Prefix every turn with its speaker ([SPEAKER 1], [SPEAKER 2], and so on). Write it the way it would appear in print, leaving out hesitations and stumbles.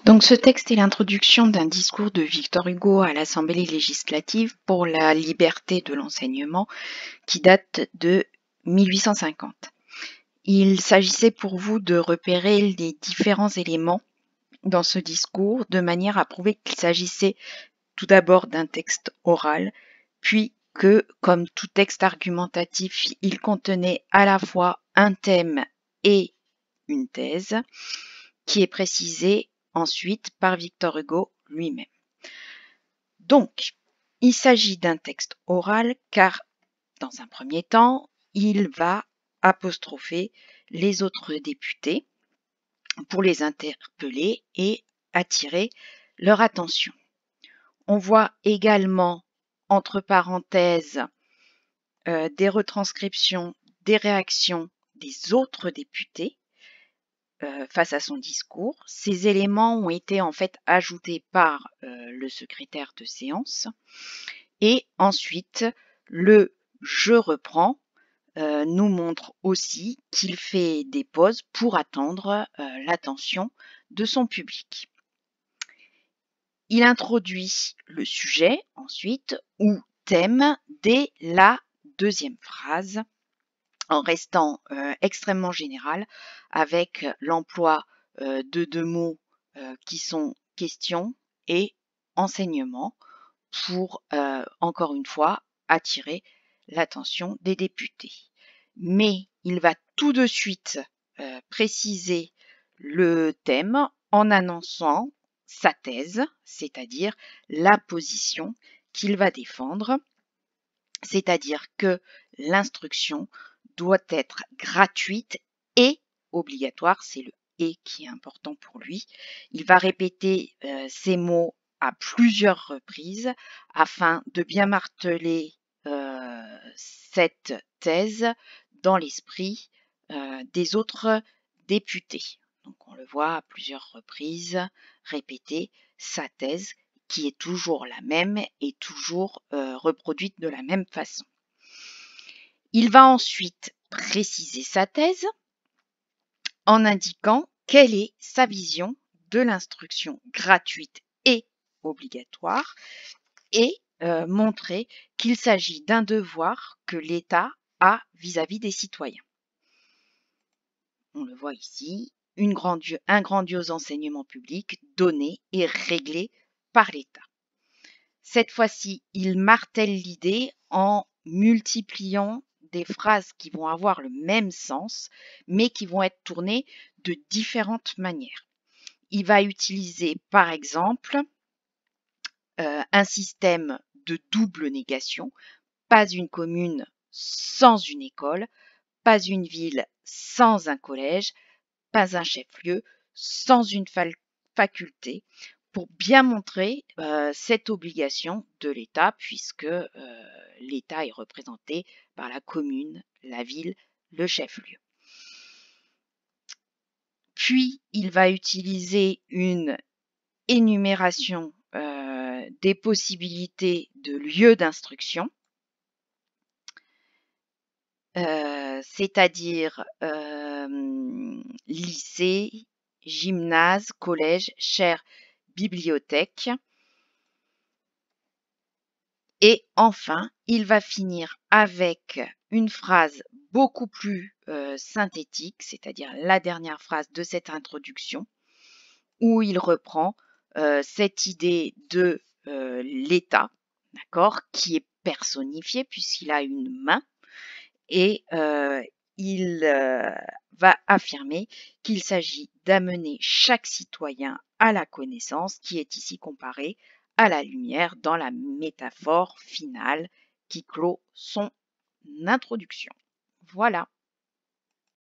[SPEAKER 1] Donc ce texte est l'introduction d'un discours de Victor Hugo à l'Assemblée législative pour la liberté de l'enseignement qui date de 1850. Il s'agissait pour vous de repérer les différents éléments dans ce discours de manière à prouver qu'il s'agissait tout d'abord d'un texte oral, puis que, comme tout texte argumentatif, il contenait à la fois un thème et une thèse qui est précisée ensuite par Victor Hugo lui-même. Donc, il s'agit d'un texte oral car, dans un premier temps, il va apostropher les autres députés pour les interpeller et attirer leur attention. On voit également, entre parenthèses, des retranscriptions des réactions des autres députés face à son discours. Ces éléments ont été en fait ajoutés par le secrétaire de séance. Et ensuite, le « je reprends » nous montre aussi qu'il fait des pauses pour attendre l'attention de son public. Il introduit le sujet ensuite ou thème dès la deuxième phrase en restant extrêmement général avec l'emploi de deux mots qui sont question et enseignement pour, encore une fois, attirer l'attention des députés. Mais il va tout de suite préciser le thème en annonçant sa thèse, c'est-à-dire la position qu'il va défendre, c'est-à-dire que l'instruction doit être gratuite et obligatoire, c'est le « et » qui est important pour lui. Il va répéter ces mots à plusieurs reprises afin de bien marteler cette thèse dans l'esprit des autres députés. Donc on le voit à plusieurs reprises répéter sa thèse qui est toujours la même et toujours reproduite de la même façon. Il va ensuite préciser sa thèse en indiquant quelle est sa vision de l'instruction gratuite et obligatoire et montrer qu'il s'agit d'un devoir que l'État a vis-à-vis des citoyens. On le voit ici, un grandiose enseignement public donné et réglé par l'État. Cette fois-ci, il martèle l'idée en multipliant des phrases qui vont avoir le même sens, mais qui vont être tournées de différentes manières. Il va utiliser, par exemple, un système de double négation, pas une commune sans une école, pas une ville sans un collège, pas un chef-lieu sans une faculté, pour bien montrer cette obligation de l'État, puisque l'État est représenté par la commune, la ville, le chef-lieu. Puis, il va utiliser une énumération des possibilités de lieux d'instruction, c'est-à-dire lycée, gymnase, collège, chaire, bibliothèque. Et enfin, il va finir avec une phrase beaucoup plus synthétique, c'est-à-dire la dernière phrase de cette introduction, où il reprend cette idée de l'État, d'accord, qui est personnifiée puisqu'il a une main, et il va affirmer qu'il s'agit d'amener chaque citoyen à la connaissance, qui est ici comparée à la lumière dans la métaphore finale qui clôt son introduction. Voilà.